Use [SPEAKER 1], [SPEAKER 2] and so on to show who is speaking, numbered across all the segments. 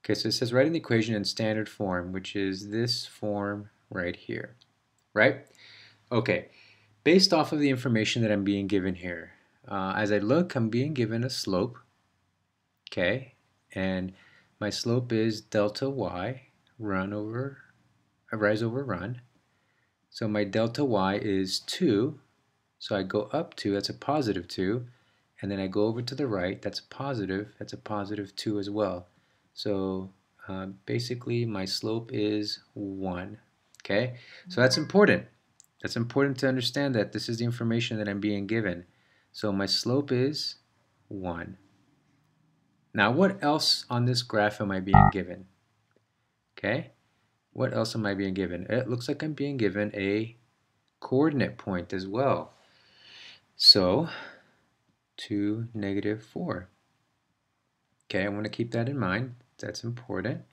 [SPEAKER 1] Okay, so it says writing the equation in standard form, which is this form right here, right? Okay, based off of the information that I'm being given here, as I look, I'm being given a slope, okay, and my slope is delta y, rise over run. So my delta y is 2, so I go up 2, that's a positive 2, and then I go over to the right, that's a positive 2 as well. So basically my slope is 1. Okay, so that's important. That's important to understand that this is the information that I'm being given. So my slope is 1. Now what else on this graph am I being given? Okay, what else am I being given? It looks like I'm being given a coordinate point as well. So 2, -4. Okay, I want to keep that in mind. That's important.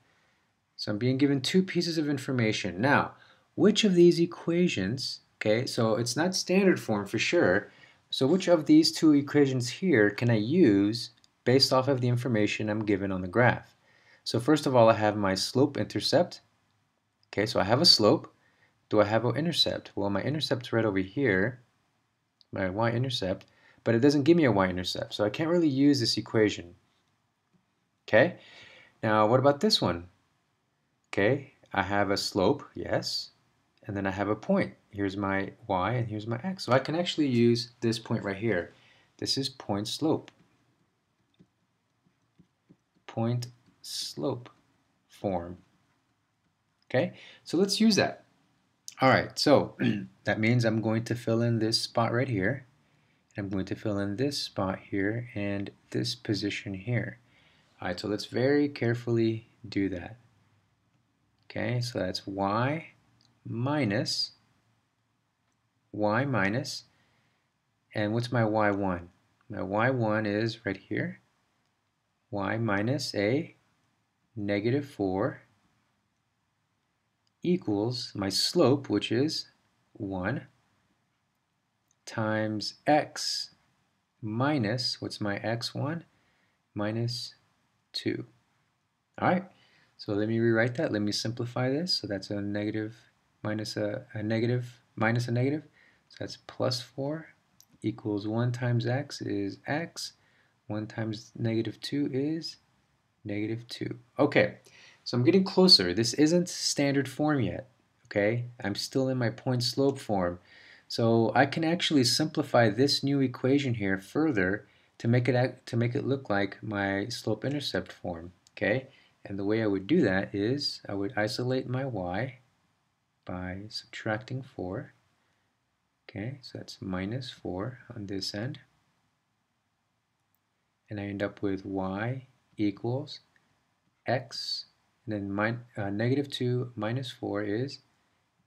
[SPEAKER 1] So I'm being given two pieces of information. Now, which of these equations, okay, so it's not standard form for sure, so which of these two equations here can I use based off of the information I'm given on the graph? So first of all, I have my slope-intercept. Okay, so I have a slope. Do I have an intercept? Well, my intercept's right over here, my y-intercept, but it doesn't give me a y-intercept, so I can't really use this equation. Okay, now what about this one? Okay, I have a slope, yes, and then I have a point. Here's my y and here's my x. So I can actually use this point right here. This is point slope. Point slope form. Okay, so let's use that. All right, so that means I'm going to fill in this spot right here. I'm going to fill in this spot here and this position here. All right, so let's very carefully do that. Okay, so that's y minus, and what's my y1? My y1 is right here, y minus a -4 equals my slope, which is 1, times x minus, what's my x1? Minus 2. All right, so let me rewrite that. Let me simplify this. So that's a negative minus a negative minus a negative. So that's plus 4 equals 1 times x is x. 1 times -2 is -2. Okay, so I'm getting closer. This isn't standard form yet. Okay, I'm still in my point slope form. So I can actually simplify this new equation here further to make it look like my slope intercept form. Okay, and the way I would do that is I would isolate my y by subtracting 4. Okay, so that's -4 on this end. And I end up with y equals x, and then -2 minus 4 is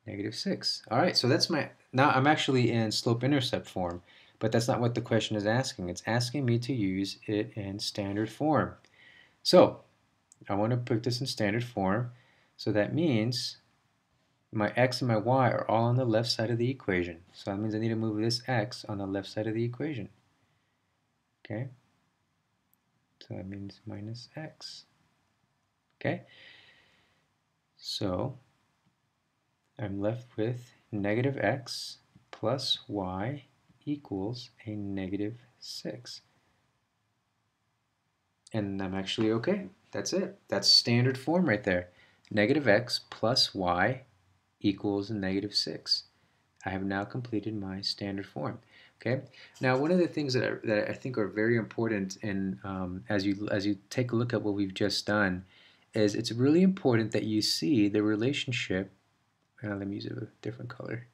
[SPEAKER 1] -6. All right, so that's now I'm actually in slope-intercept form, but that's not what the question is asking. It's asking me to use it in standard form. So I want to put this in standard form, so that means my x and my y are all on the left side of the equation. So that means I need to move this x on the left side of the equation. Okay, so that means minus x. Okay, so I'm left with -x plus y equals a -6. And I'm actually okay. That's it. That's standard form right there. -x plus y equals -6. I have now completed my standard form. Okay. Now, one of the things that I think are very important, and as you take a look at what we've just done, is it's really important that you see the relationship. Let me use a different color.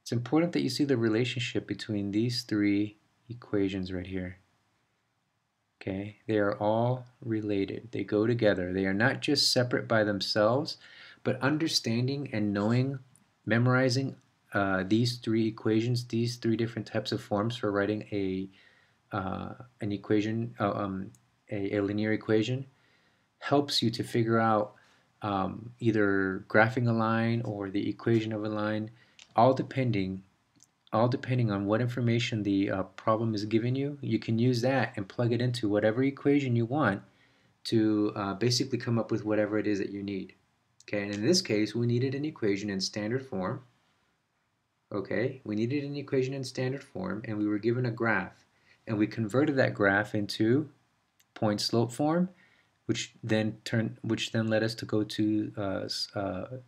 [SPEAKER 1] It's important that you see the relationship between these three equations right here. Okay, they are all related. They go together. They are not just separate by themselves, but understanding and knowing, memorizing these three equations, these three different types of forms for writing an equation, a linear equation, helps you to figure out either graphing a line or the equation of a line, all depending on what information the problem is giving you. You can use that and plug it into whatever equation you want to basically come up with whatever it is that you need. Okay, and in this case, we needed an equation in standard form. Okay, we needed an equation in standard form, and we were given a graph, and we converted that graph into point slope form, which then led us to go to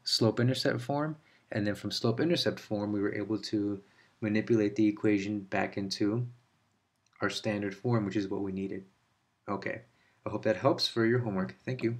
[SPEAKER 1] slope intercept form, and then from slope intercept form, we were able to manipulate the equation back into our standard form, which is what we needed. Okay, I hope that helps for your homework. Thank you.